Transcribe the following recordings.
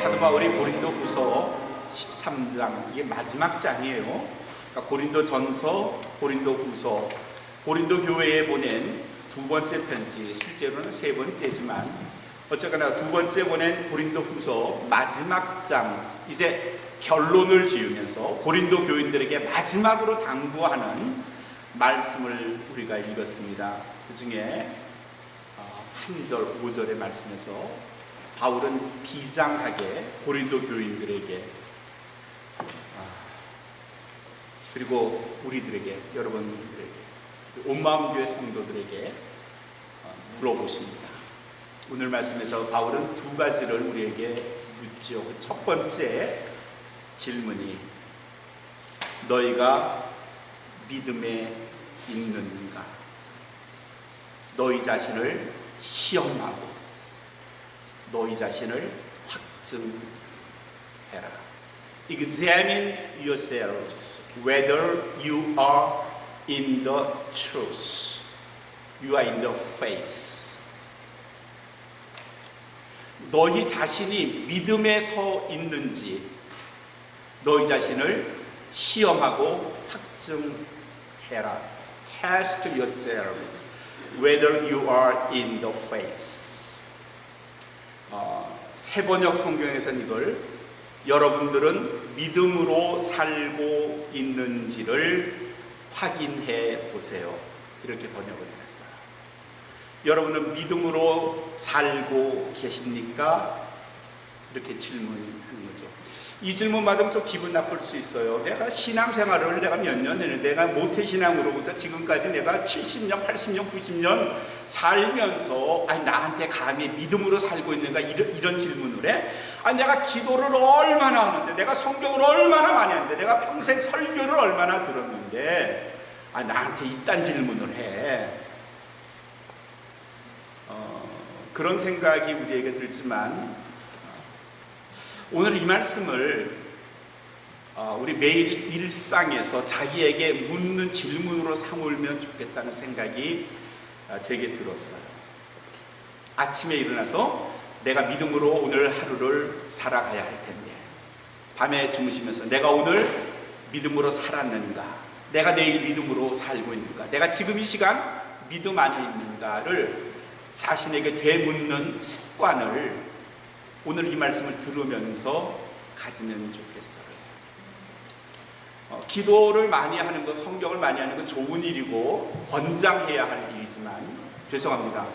사도 바울이 고린도후서 13장, 이게 마지막 장이에요. 그러니까 고린도전서, 고린도후서, 고린도 교회에 보낸 두 번째 편지, 실제로는 세 번째지만 어쨌거나 두 번째 보낸 고린도후서 마지막 장, 이제 결론을 지으면서 고린도 교인들에게 마지막으로 당부하는 말씀을 우리가 읽었습니다. 그 중에 한 절, 5절의 말씀에서 바울은 비장하게 고린도 교인들에게 그리고 우리들에게, 여러분들에게, 온마음교회 성도들에게 물어보십니다. 오늘 말씀에서 바울은 두 가지를 우리에게 묻죠. 첫 번째 질문이 너희가 믿음에 있는가? 너희 자신을 시험하고 너희 자신을 확증해라. Examine yourselves whether you are in the truth. You are in the faith. 너희 자신이 믿음에 서 있는지 너희 자신을 시험하고 확증해라. Test yourselves whether you are in the faith. 세번역 성경에서는 이걸 여러분들은 믿음으로 살고 있는지를 확인해 보세요. 이렇게 번역을 해놨어요. 여러분은 믿음으로 살고 계십니까? 이렇게 질문하는 거죠. 이 질문 받으면 좀 기분 나쁠 수 있어요. 내가 신앙생활을 내가 몇 년 했는데 내가 모태신앙으로부터 지금까지 내가 70년, 80년, 90년 살면서 나한테 감히 믿음으로 살고 있는가 이런 질문을 해? 내가 기도를 얼마나 하는데, 내가 성경을 얼마나 많이 하는데, 내가 평생 설교를 얼마나 들었는데 나한테 이딴 질문을 해. 그런 생각이 우리에게 들지만 오늘 이 말씀을 우리 매일 일상에서 자기에게 묻는 질문으로 삼으면 좋겠다는 생각이 제게 들었어요. 아침에 일어나서 내가 믿음으로 오늘 하루를 살아가야 할 텐데, 밤에 주무시면서 내가 오늘 믿음으로 살았는가, 내가 내일 믿음으로 살고 있는가, 내가 지금 이 시간 믿음 안에 있는가를 자신에게 되묻는 습관을 오늘 이 말씀을 들으면서 가지면 좋겠어요. 기도를 많이 하는 것, 성경을 많이 하는 것 좋은 일이고 권장해야 할 일이지만, 죄송합니다,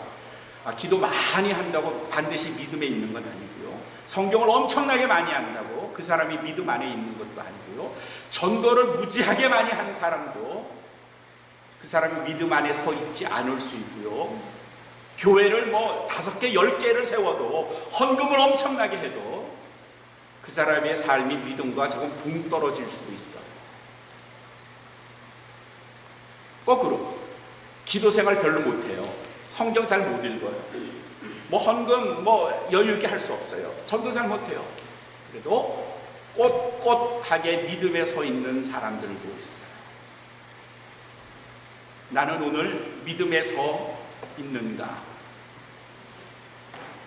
기도 많이 한다고 반드시 믿음에 있는 건 아니고요, 성경을 엄청나게 많이 한다고 그 사람이 믿음 안에 있는 것도 아니고요, 전도를 무지하게 많이 하는 사람도 그 사람이 믿음 안에 서 있지 않을 수 있고요, 교회를 5개, 10개를 세워도 헌금을 엄청나게 해도 그 사람의 삶이 믿음과 조금 동떨어질 수도 있어요. 거꾸로 기도 생활 별로 못해요. 성경 잘 못 읽어요. 헌금 여유 있게 할 수 없어요. 전도 잘 못해요. 그래도 꼿꼿하게 믿음에 서 있는 사람들도 있어요. 나는 오늘 믿음에 서 있는가?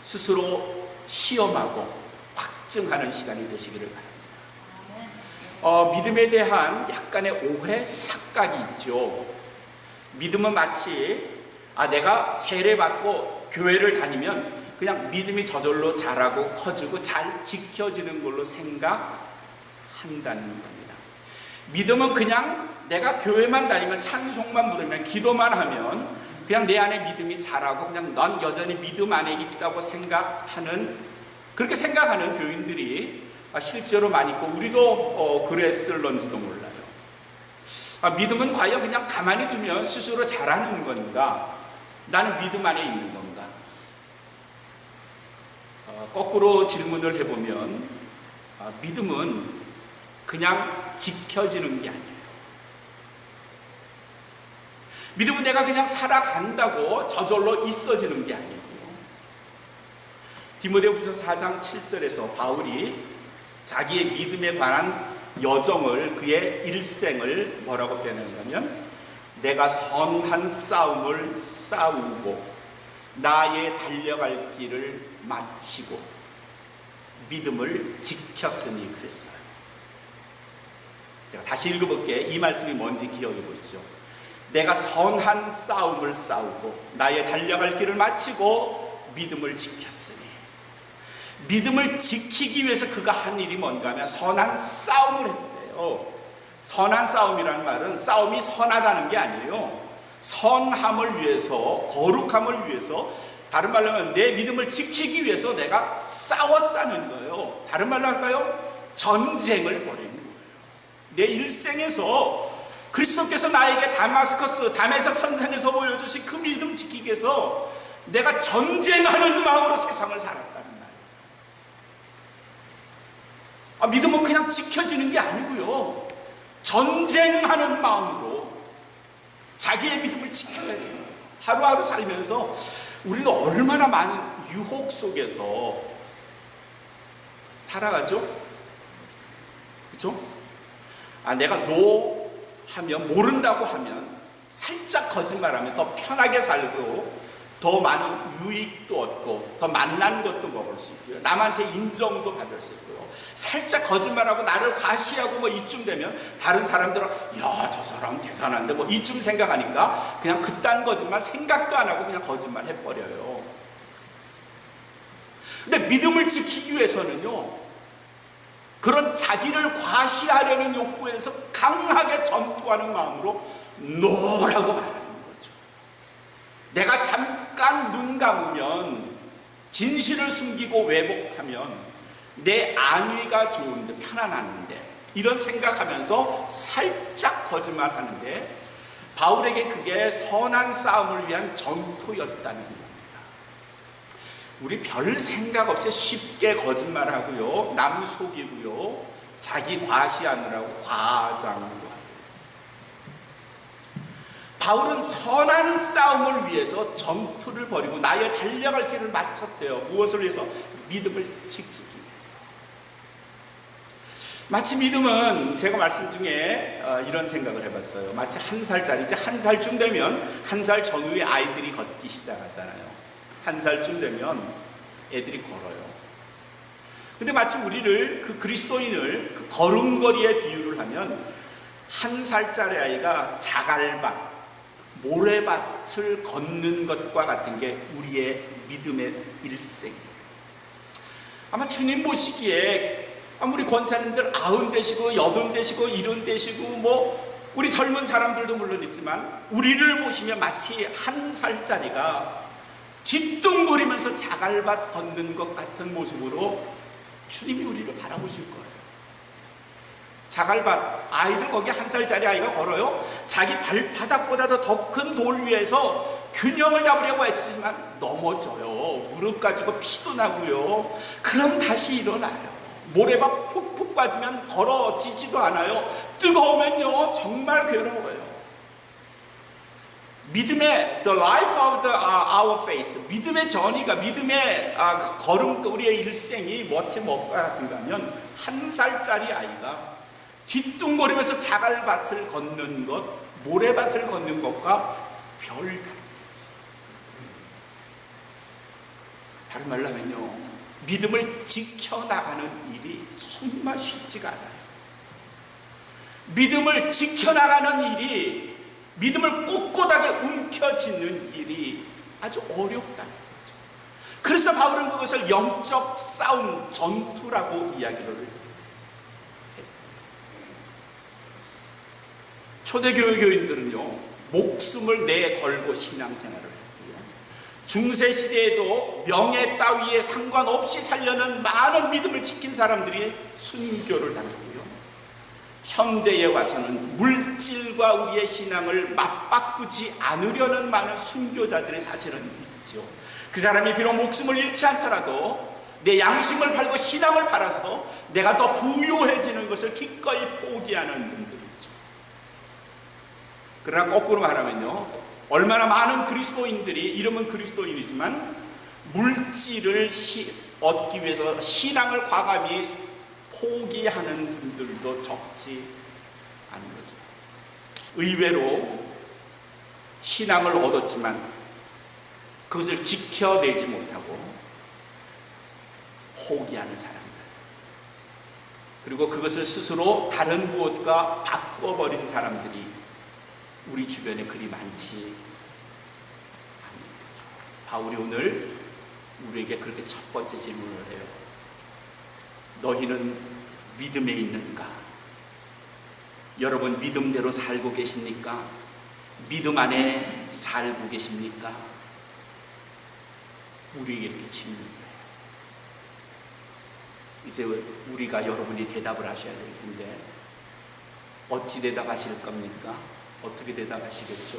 스스로 시험하고 확증하는 시간이 되시기를 바랍니다. 믿음에 대한 약간의 오해, 착각이 있죠. 믿음은 마치 내가 세례받고 교회를 다니면 그냥 믿음이 저절로 자라고 커지고 잘 지켜지는 걸로 생각한다는 겁니다. 믿음은 그냥 내가 교회만 다니면, 찬송만 부르면, 기도만 하면 그냥 내 안에 믿음이 자라고 그냥 넌 여전히 믿음 안에 있다고 그렇게 생각하는 교인들이 실제로 많이 있고, 우리도 그랬을런지도 몰라요. 믿음은 과연 그냥 가만히 두면 스스로 자라는 건가? 나는 믿음 안에 있는 건가? 거꾸로 질문을 해보면 믿음은 그냥 지켜지는 게 아니에요. 믿음은 내가 그냥 살아간다고 저절로 있어지는 게 아니고요. 디모데후서 4장 7절에서 바울이 자기의 믿음에 관한 여정을, 그의 일생을 뭐라고 표현하냐면, 내가 선한 싸움을 싸우고 나의 달려갈 길을 마치고 믿음을 지켰으니 그랬어요. 제가 다시 읽어볼게. 이 말씀이 뭔지 기억해 보시죠. 내가 선한 싸움을 싸우고 나의 달려갈 길을 마치고 믿음을 지켰으니. 믿음을 지키기 위해서 그가 한 일이 뭔가 하면 선한 싸움을 했대요. 선한 싸움이라는 말은 싸움이 선하다는 게 아니에요. 선함을 위해서, 거룩함을 위해서, 다른 말로 하면 내 믿음을 지키기 위해서 내가 싸웠다는 거예요. 다른 말로 할까요? 전쟁을 벌이는 거예요. 내 일생에서 그리스도께서 나에게 다마스커스, 다메섹 선상에서 보여주신 그 믿음 지키기 위해서 내가 전쟁하는 마음으로 세상을 살았다는 말이에요. 믿음은 그냥 지켜지는 게 아니고요. 전쟁하는 마음으로 자기의 믿음을 지켜야 돼요. 하루하루 살면서 우리는 얼마나 많은 유혹 속에서 살아가죠? 그렇죠? 내가 노 하면, 모른다고 하면, 살짝 거짓말하면 더 편하게 살고 더 많은 유익도 얻고 더 맛난 것도 먹을 수 있고요. 남한테 인정도 받을 수 있고요. 살짝 거짓말하고 나를 과시하고 뭐 이쯤 되면 다른 사람들은 야, 저 사람 대단한데 뭐 이쯤 생각하니까 그냥 그딴 거짓말 생각도 안 하고 그냥 거짓말 해버려요. 근데 믿음을 지키기 위해서는요, 그런 자기를 과시하려는 욕구에서 강하게 전투하는 마음으로 노라고 말하는 거죠. 내가 잠깐 눈 감으면, 진실을 숨기고 왜곡하면 내 안위가 좋은데, 편안한데, 이런 생각하면서 살짝 거짓말하는데 바울에게 그게 선한 싸움을 위한 전투였다는 겁니다. 우리 별 생각 없이 쉽게 거짓말하고요, 남 속이고요, 자기 과시하느라고 과장도 하고요. 바울은 선한 싸움을 위해서 전투를 벌이고 나의 달려갈 길을 마쳤대요. 무엇을 위해서? 믿음을 지키기 위해서. 마치 믿음은, 제가 말씀 중에 이런 생각을 해봤어요. 마치 1살짜리지, 1살쯤 되면 1살 전후에 아이들이 걷기 시작하잖아요. 1살쯤 되면 애들이 걸어요. 근데 마치 우리를, 그 그리스도인을 그 걸음걸이에 비유를 하면 1살짜리 아이가 자갈밭, 모래밭을 걷는 것과 같은 게 우리의 믿음의 일생이에요. 아마 주님 보시기에 우리 권사님들 90 되시고 80 되시고 70 되시고 뭐 우리 젊은 사람들도 물론 있지만 우리를 보시면 마치 1살짜리가 뒷둥거리면서 자갈밭 걷는 것 같은 모습으로 주님이 우리를 바라보실 거예요. 자갈밭, 아이들 거기 1살짜리 아이가 걸어요. 자기 발바닥보다도 더 큰 돌 위에서 균형을 잡으려고 애쓰지만 넘어져요. 무릎 가지고 피도 나고요. 그럼 다시 일어나요. 모래밭 푹푹 빠지면 걸어지지도 않아요. 뜨거우면요 정말 괴로워요. 믿음의 the life of our faith, 믿음의 전이가, 믿음의 걸음, 우리의 일생이 뭐가 같은가 하면 1살짜리 아이가 뒷둥거리면서 자갈밭을 걷는 것, 모래밭을 걷는 것과 별 다른 게 없어요. 다른 말로 하면요, 믿음을 지켜나가는 일이 정말 쉽지가 않아요. 믿음을 지켜나가는 일이, 믿음을 꼿꼿하게 움켜쥐는 일이 아주 어렵다는 거죠. 그래서 바울은 그것을 영적 싸움, 전투라고 이야기를 해요. 초대교회 교인들은요, 목숨을 내걸고 신앙생활을 했고요, 중세시대에도 명예 따위에 상관없이 살려는 많은 믿음을 지킨 사람들이 순교를 당했고요, 현대에 와서는 물질과 우리의 신앙을 맞바꾸지 않으려는 많은 순교자들이 사실은 있죠. 그 사람이 비록 목숨을 잃지 않더라도 내 양심을 팔고 신앙을 팔아서 내가 더 부유해지는 것을 기꺼이 포기하는 분들이 있죠. 그러나 거꾸로 말하면요, 얼마나 많은 그리스도인들이, 이름은 그리스도인이지만 물질을 얻기 위해서 신앙을 과감히 포기하는 분들도 적지 않은 거죠. 의외로 신앙을 얻었지만 그것을 지켜내지 못하고 포기하는 사람들, 그리고 그것을 스스로 다른 무엇과 바꿔버린 사람들이 우리 주변에 그리 많지 않는 거죠. 바울이 오늘 우리에게 그렇게 첫 번째 질문을 해요. 너희는 믿음에 있는가? 여러분 믿음대로 살고 계십니까? 믿음 안에 살고 계십니까? 우리에게 이렇게 질문해요. 이제 우리가 여러분이 대답을 하셔야 될 텐데 어찌 대답하실 겁니까? 어떻게 대답하시겠죠?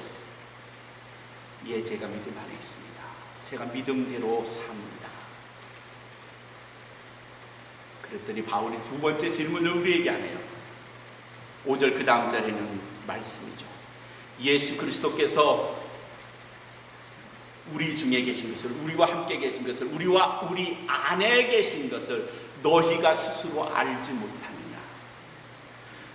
예, 제가 믿음 안에 있습니다. 제가 믿음대로 삽니다. 그랬더니 바울이 두 번째 질문을 우리에게 하네요. 5절 그 다음 절에는 말씀이죠. 예수 그리스도께서 우리 중에 계신 것을, 우리와 함께 계신 것을, 우리와 우리 안에 계신 것을 너희가 스스로 알지 못하느냐.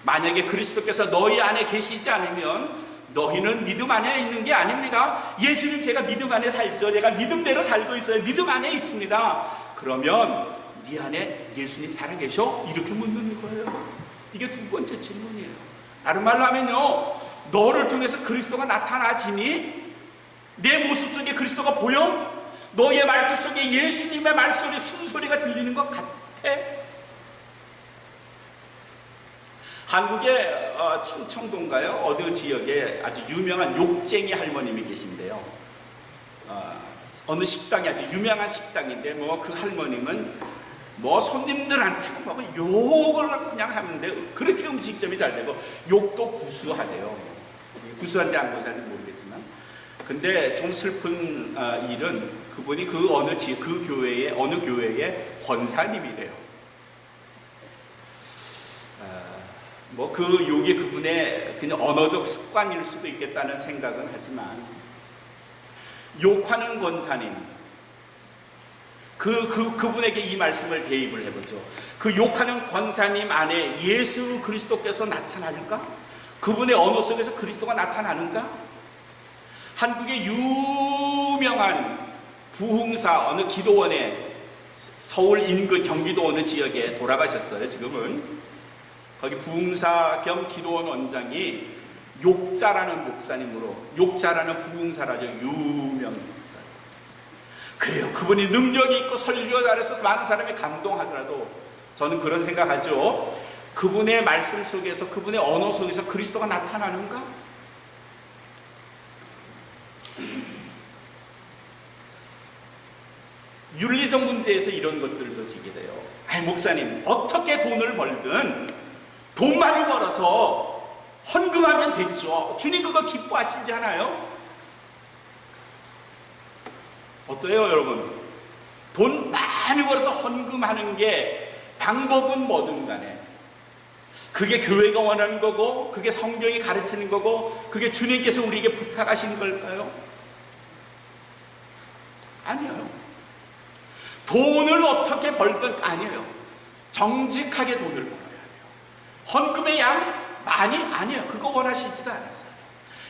만약에 그리스도께서 너희 안에 계시지 않으면 너희는 믿음 안에 있는 게 아닙니다. 예수님 제가 믿음 안에 살죠. 제가 믿음대로 살고 있어요. 믿음 안에 있습니다. 그러면 네 안에 예수님 살아계셔? 이렇게 묻는 거예요. 이게 두 번째 질문이에요. 다른 말로 하면요, 너를 통해서 그리스도가 나타나지니? 내 모습 속에 그리스도가 보여? 너의 말투 속에 예수님의 말소리, 숨소리가 들리는 것 같아? 한국의 충청도인가요? 어느 지역에 아주 유명한 욕쟁이 할머님이 계신데요. 어느 식당이 아주 유명한 식당인데 그 할머님은 손님들한테 욕을 그냥 하는데 그렇게 음식점이 잘 되고 욕도 구수하대요. 구수한지 안 구수한지 모르겠지만, 근데 좀 슬픈 일은 그분이 그 교회의 어느 교회의 권사님이래요. 그 욕이 그분의 그냥 언어적 습관일 수도 있겠다는 생각은 하지만, 욕하는 권사님, 그분에게 이 말씀을 대입을 해보죠. 그 욕하는 권사님 안에 예수 그리스도께서 나타날까? 그분의 언어 속에서 그리스도가 나타나는가? 한국의 유명한 부흥사 어느 기도원에, 서울 인근 경기도 어느 지역에 돌아가셨어요. 지금은 거기 부흥사 겸 기도원 원장이 욕자라는 목사님으로, 욕자라는 부흥사라죠. 유명했어요. 그래요. 그분이 능력이 있고 설교 잘해서 많은 사람이 감동하더라도 저는 그런 생각하죠. 그분의 말씀 속에서, 그분의 언어 속에서 그리스도가 나타나는가? 윤리적 문제에서 이런 것들도 지게 돼요. 목사님, 어떻게 돈을 벌든 돈 많이 벌어서 헌금하면 됐죠. 주님 그거 기뻐하시지 않아요? 어때요, 여러분? 돈 많이 벌어서 헌금하는 게 방법은 뭐든 간에 그게 교회가 원하는 거고, 그게 성경이 가르치는 거고, 그게 주님께서 우리에게 부탁하신 걸까요? 아니에요. 돈을 어떻게 벌든 아니에요. 정직하게 돈을 벌어야 돼요. 헌금의 양 많이? 아니에요. 그거 원하시지도 않았어요.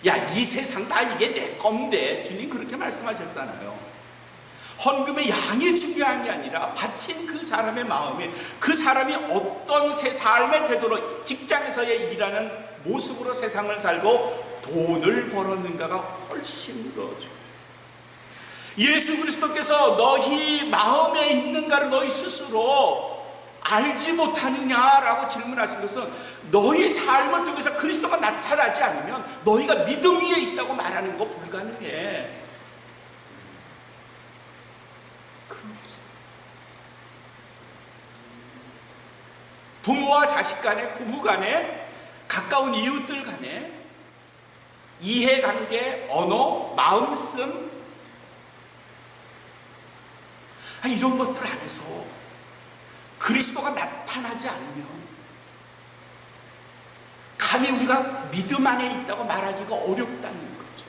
야, 이 세상 다 이게 내 건데, 주님 그렇게 말씀하셨잖아요. 헌금의 양이 중요한 게 아니라 바친 그 사람의 마음이, 그 사람이 어떤 새 삶의 태도로 직장에서의 일하는 모습으로 세상을 살고 돈을 벌었는가가 훨씬 더 중요해요. 예수 그리스도께서 너희 마음에 있는가를 너희 스스로 알지 못하느냐라고 질문하신 것은, 너희 삶을 통해서 그리스도가 나타나지 않으면 너희가 믿음 위에 있다고 말하는 거 불가능해. 부모와 자식 간에, 부부 간에, 가까운 이웃들 간에 이해관계, 언어, 마음씀, 이런 것들 안에서 그리스도가 나타나지 않으면 감히 우리가 믿음 안에 있다고 말하기가 어렵다는 거죠.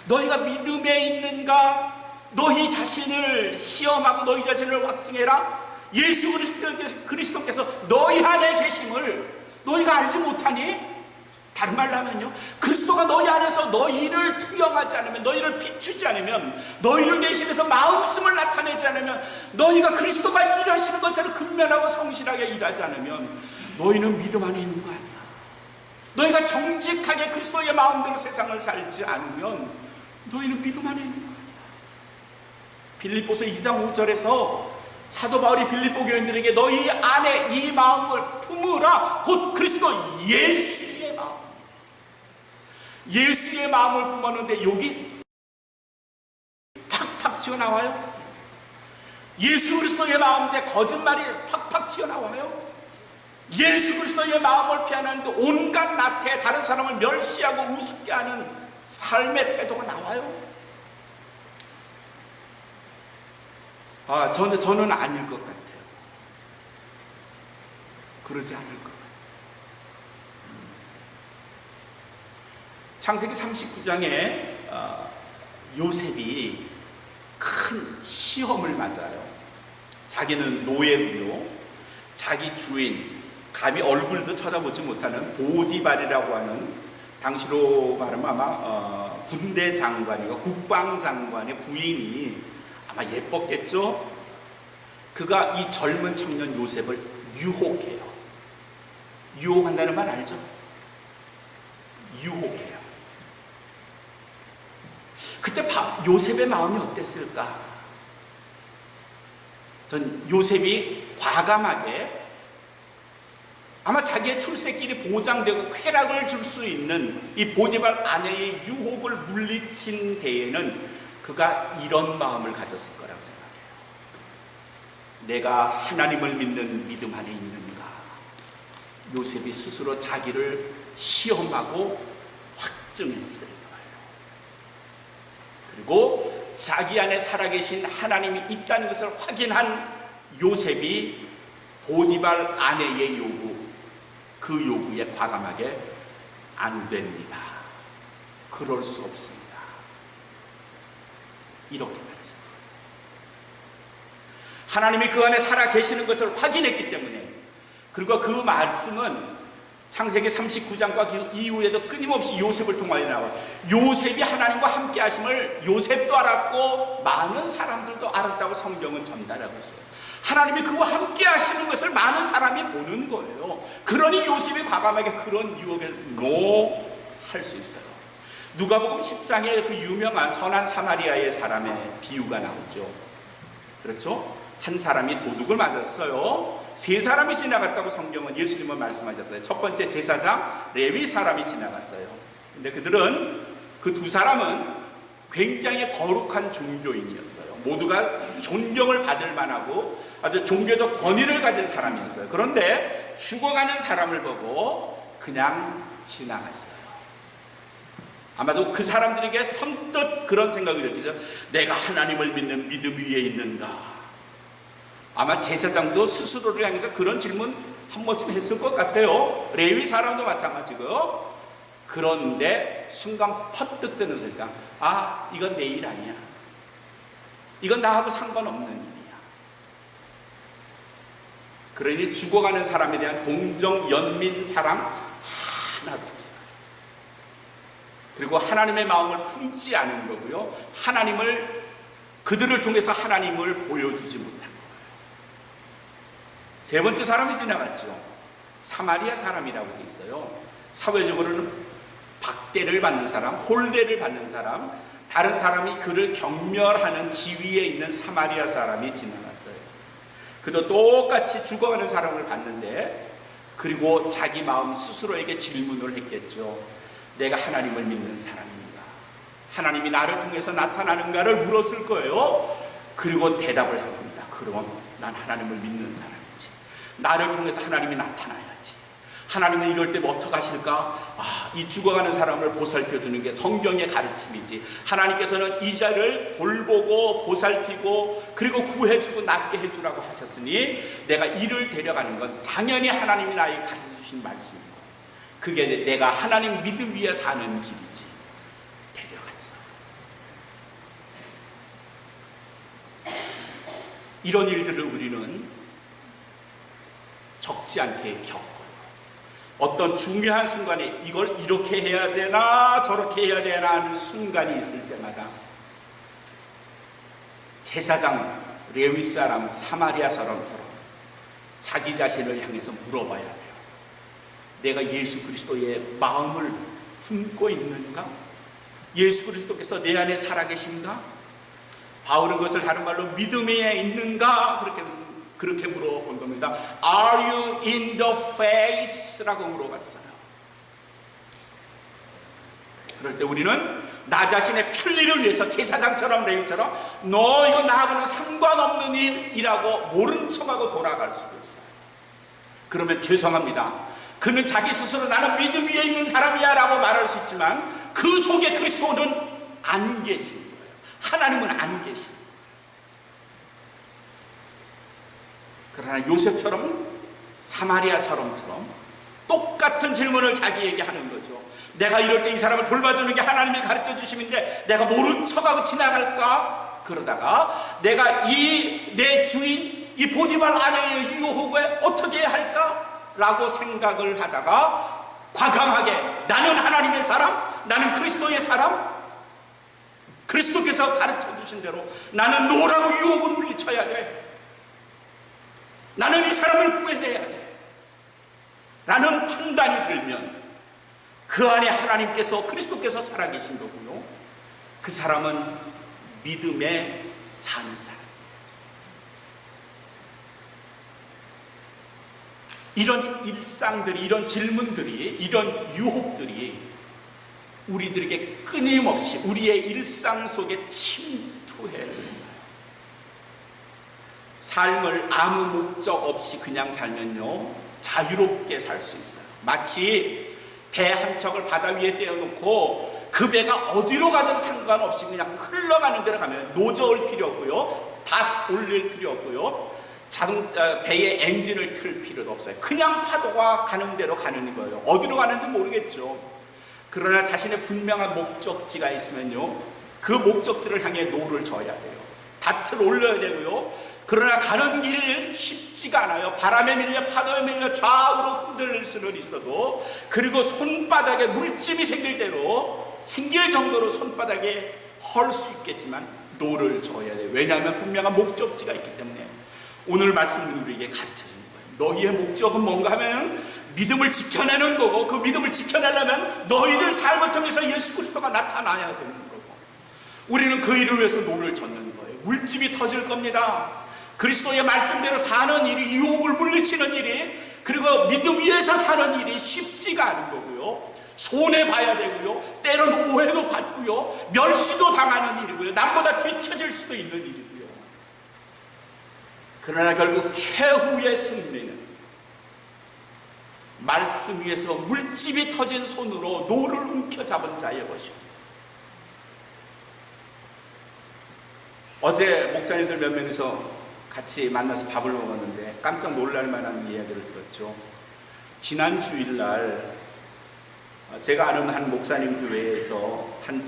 너희가 믿음에 있는가? 너희 자신을 시험하고 너희 자신을 확증해라. 예수 그리스도께서 너희 안에 계심을 너희가 알지 못하니? 다른 말로 하면요, 그리스도가 너희 안에서 너희를 투영하지 않으면, 너희를 비추지 않으면, 너희를 내심에서 마음씀을 나타내지 않으면, 너희가 그리스도가 일하시는 것처럼 근면하고 성실하게 일하지 않으면 너희는 믿음 안에 있는 거 아니야. 너희가 정직하게 그리스도의 마음대로 세상을 살지 않으면 너희는 믿음 안에 있는 거 아니야. 빌립보서 2장 5절에서 사도 바울이 빌립보 교인들에게 너희 안에 이 마음을 품으라, 곧 그리스도 예수의 마음. 예수의 마음을 품었는데 여기 팍팍 튀어나와요. 예수 그리스도의 마음인데 거짓말이 팍팍 튀어나와요. 예수 그리스도의 마음을 피하는데 온갖 나태, 다른 사람을 멸시하고 우습게 하는 삶의 태도가 나와요. 저는 아닐 것 같아요. 그러지 않을 것 같아요. 창세기 39장에 요셉이 큰 시험을 맞아요. 자기는 노예고요. 자기 주인, 감히 얼굴도 쳐다보지 못하는 보디발이라고 하는, 당시로 말하면 아마 군대 장관이고 국방장관의 부인이 아마 예뻤겠죠? 그가 이 젊은 청년 요셉을 유혹해요. 유혹한다는 말 알죠? 유혹해요. 그때 요셉의 마음이 어땠을까? 전 요셉이 과감하게, 아마 자기의 출세길이 보장되고 쾌락을 줄 수 있는 이 보디발 아내의 유혹을 물리친 데에는 그가 이런 마음을 가졌을 거라고 생각해요. 내가 하나님을 믿는 믿음 안에 있는가? 요셉이 스스로 자기를 시험하고 확증했을 거예요. 그리고 자기 안에 살아계신 하나님이 있다는 것을 확인한 요셉이 보디발 아내의 요구, 그 요구에 과감하게 안 됩니다. 그럴 수 없습니다. 이렇게 말했어요. 하나님이 그 안에 살아계시는 것을 확인했기 때문에, 그리고 그 말씀은 창세기 39장과 그 이후에도 끊임없이 요셉을 통하여 나와요. 요셉이 하나님과 함께 하심을 요셉도 알았고 많은 사람들도 알았다고 성경은 전달하고 있어요. 하나님이 그와 함께 하시는 것을 많은 사람이 보는 거예요. 그러니 요셉이 과감하게 그런 유혹에 노할 수 있어요. 누가복음 10장에 그 유명한 선한 사마리아의 사람의 비유가 나오죠. 그렇죠? 한 사람이 도둑을 맞았어요. 세 사람이 지나갔다고 성경은 예수님은 말씀하셨어요. 첫 번째 제사장 레위 사람이 지나갔어요. 근데 그들은, 그 두 사람은 굉장히 거룩한 종교인이었어요. 모두가 존경을 받을 만하고 아주 종교적 권위를 가진 사람이었어요. 그런데 죽어가는 사람을 보고 그냥 지나갔어요. 아마도 그 사람들에게 선뜻 그런 생각이 들겠죠. 내가 하나님을 믿는 믿음 위에 있는가? 아마 제사장도 스스로를 향해서 그런 질문 한 번쯤 했을 것 같아요. 레위 사람도 마찬가지고요. 그런데 순간 퍼뜩 뜨는 생각, 이건 내 일 아니야. 이건 나하고 상관없는 일이야. 그러니 죽어가는 사람에 대한 동정, 연민, 사랑 하나도 없어요. 그리고 하나님의 마음을 품지 않은 거고요. 그들을 통해서 하나님을 보여주지 못한 거예요. 세 번째 사람이 지나갔죠. 사마리아 사람이라고 돼 있어요. 사회적으로는 박대를 받는 사람, 홀대를 받는 사람, 다른 사람이 그를 경멸하는 지위에 있는 사마리아 사람이 지나갔어요. 그도 똑같이 죽어가는 사람을 봤는데, 그리고 자기 마음 스스로에게 질문을 했겠죠. 내가 하나님을 믿는 사람인가? 하나님이 나를 통해서 나타나는가를 물었을 거예요. 그리고 대답을 합니다. 그럼 난 하나님을 믿는 사람이지. 나를 통해서 하나님이 나타나야지. 하나님은 이럴 때 어떻게 하실까? 이 죽어가는 사람을 보살펴주는 게 성경의 가르침이지. 하나님께서는 이 자를 돌보고 보살피고 그리고 구해주고 낫게 해주라고 하셨으니 내가 이를 데려가는 건 당연히 하나님이 나에게 가르쳐주신 말씀이고, 그게 내가 하나님 믿음 위에 사는 길이지. 데려갔어. 이런 일들을 우리는 적지 않게 겪어요. 어떤 중요한 순간에 이걸 이렇게 해야 되나 저렇게 해야 되나 하는 순간이 있을 때마다 제사장, 레위 사람, 사마리아 사람처럼 자기 자신을 향해서 물어봐야 돼요. 내가 예수 그리스도의 마음을 품고 있는가? 예수 그리스도께서 내 안에 살아계신가? 바울은 그것을 다른 말로 믿음에 있는가? 그렇게 물어본 겁니다. Are you in the faith? 라고 물어봤어요. 그럴 때 우리는 나 자신의 편리를 위해서 제사장처럼 레위처럼 너 이거 나하고는 상관없는 일이라고 모른 척하고 돌아갈 수도 있어요. 그러면 죄송합니다. 그는 자기 스스로 나는 믿음 위에 있는 사람이야 라고 말할 수 있지만 그 속에 그리스도는 안 계신 거예요. 하나님은 안 계신 거예요. 그러나 요셉처럼 사마리아 사람처럼 똑같은 질문을 자기에게 하는 거죠. 내가 이럴 때 이 사람을 돌봐주는 게 하나님이 가르쳐 주심인데 내가 모른 척하고 지나갈까? 그러다가 내가 내 주인 이 보디발 아내의 유혹에 어떻게 해야 할까? 라고 생각을 하다가 과감하게 나는 하나님의 사람, 나는 그리스도의 사람, 그리스도께서 가르쳐 주신 대로 나는 노라고 유혹을 물리쳐야 돼. 나는 이 사람을 구해내야 돼 라는 판단이 들면 그 안에 하나님께서 그리스도께서 살아계신 거고요. 그 사람은 믿음에 사는 사람. 이런 일상들이, 이런 질문들이, 이런 유혹들이 우리들에게 끊임없이 우리의 일상 속에 침투해요. 삶을 아무 목적 없이 그냥 살면요 자유롭게 살 수 있어요. 마치 배 한 척을 바다 위에 떼어놓고 그 배가 어디로 가든 상관없이 그냥 흘러가는 대로 가면 노저을 필요 없고요, 닷 올릴 필요 없고요, 배의 엔진을 틀 필요도 없어요. 그냥 파도가 가는 대로 가는 거예요. 어디로 가는지 모르겠죠. 그러나 자신의 분명한 목적지가 있으면요 그 목적지를 향해 노를 져야 돼요. 닻을 올려야 되고요. 그러나 가는 길 쉽지가 않아요. 바람에 밀려 파도에 밀려 좌우로 흔들릴 수는 있어도, 그리고 손바닥에 물집이 생길 정도로 손바닥에 헐 수 있겠지만 노를 져야 돼요. 왜냐하면 분명한 목적지가 있기 때문에. 오늘 말씀은 우리에게 가르쳐주는 거예요. 너희의 목적은 뭔가 하면 믿음을 지켜내는 거고, 그 믿음을 지켜내려면 너희들 삶을 통해서 예수 그리스도가 나타나야 되는 거고, 우리는 그 일을 위해서 노를 젓는 거예요. 물집이 터질 겁니다. 그리스도의 말씀대로 사는 일이, 유혹을 물리치는 일이, 그리고 믿음 위에서 사는 일이 쉽지가 않은 거고요. 손해봐야 되고요, 때론 오해도 받고요, 멸시도 당하는 일이고요, 남보다 뒤처질 수도 있는 일이고요. 그러나 결국 최후의 승리는 말씀 위에서 물집이 터진 손으로 노를 움켜잡은 자의 것입니다. 어제 목사님들 몇 명이서 같이 만나서 밥을 먹었는데 깜짝 놀랄 만한 이야기를 들었죠. 지난 주일날 제가 아는 한 목사님 교회에서 한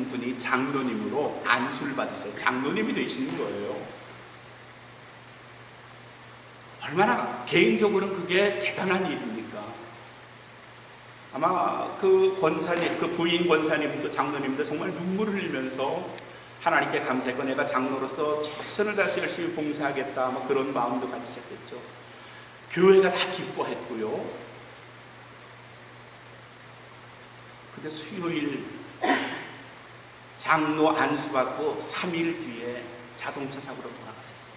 분이 장로님으로 안수를 받으셔서 장로님이 되시는 거예요. 얼마나 개인적으로는 그게 대단한 일입니까? 아마 그 권사님, 그 부인 권사님도 장로님도 정말 눈물을 흘리면서 하나님께 감사했고, 내가 장로로서 최선을 다해서 열심히 봉사하겠다, 뭐 그런 마음도 가지셨겠죠. 교회가 다 기뻐했고요. 근데 수요일 장로 안수받고 3일 뒤에 자동차 사고로 돌아가셨어요.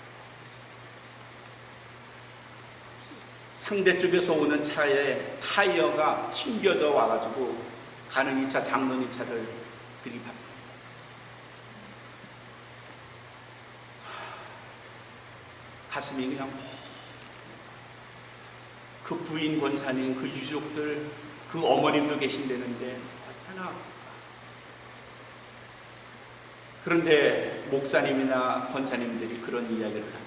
상대 쪽에서 오는 차에 타이어가 튕겨져 와가지고 가는 2차 장로님 차를 들이받았어요. 가슴이 그냥, 그 부인 권사님, 그 유족들, 그 어머님도 계신다는데 얼마나 아플까. 그런데 목사님이나 권사님들이 그런 이야기를 하는데요,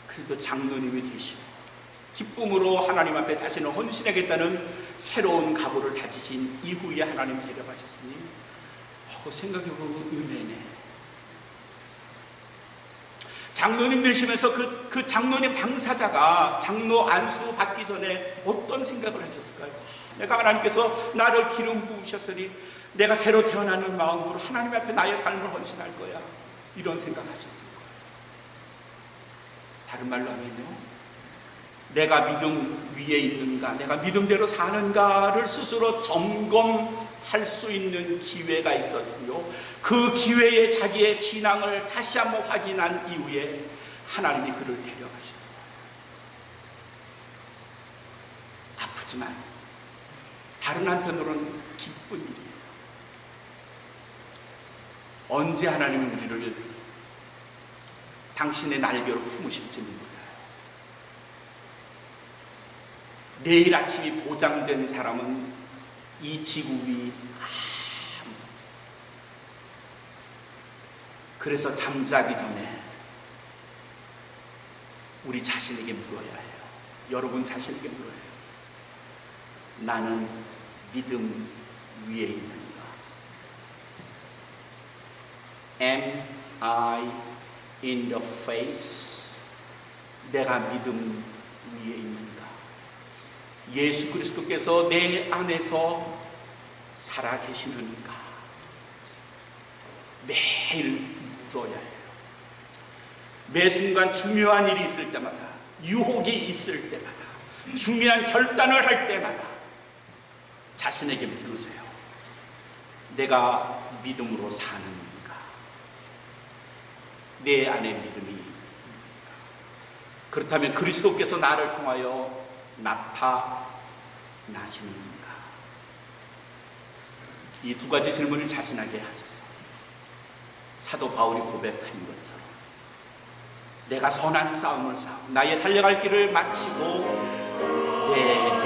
그래도 장로님이 되시고 기쁨으로 하나님 앞에 자신을 헌신하겠다는 새로운 각오를 다지신 이후에 하나님 데려가셨으니 생각해보면 은혜네. 장로님 되시면서 그 장로님 당사자가 장로 안수 받기 전에 어떤 생각을 하셨을까요? 내가 하나님께서 나를 기름 부으셨으니 내가 새로 태어나는 마음으로 하나님 앞에 나의 삶을 헌신할 거야, 이런 생각하셨을 거예요. 다른 말로 하면요, 내가 믿음 위에 있는가, 내가 믿음대로 사는가를 스스로 점검할 수 있는 기회가 있었고요, 그 기회에 자기의 신앙을 다시 한번 확인한 이후에 하나님이 그를 데려가십니다. 아프지만 다른 한편으로는 기쁜 일이에요. 언제 하나님은 우리를 당신의 날개로 품으실지는 몰라요. 내일 아침이 보장된 사람은 이 지구 위 아무도 없어요. 그래서 잠자기 전에 우리 자신에게 물어야 해요. 여러분 자신에게 물어야 해요. 나는 믿음 위에 있는가? Am I in the faith? 내가 믿음 위에 있는가? 예수 그리스도께서 내 안에서 살아 계시는가? 매일 물어야 해요. 매 순간 중요한 일이 있을 때마다, 유혹이 있을 때마다, 중요한 결단을 할 때마다 자신에게 물으세요. 내가 믿음으로 사는가? 내 안에 믿음이 있는가? 그렇다면 그리스도께서 나를 통하여 나타나시는가? 이 두 가지 질문을 자신에게 하셔서 사도 바울이 고백한 것처럼 내가 선한 싸움을 싸우고 나의 달려갈 길을 마치고 내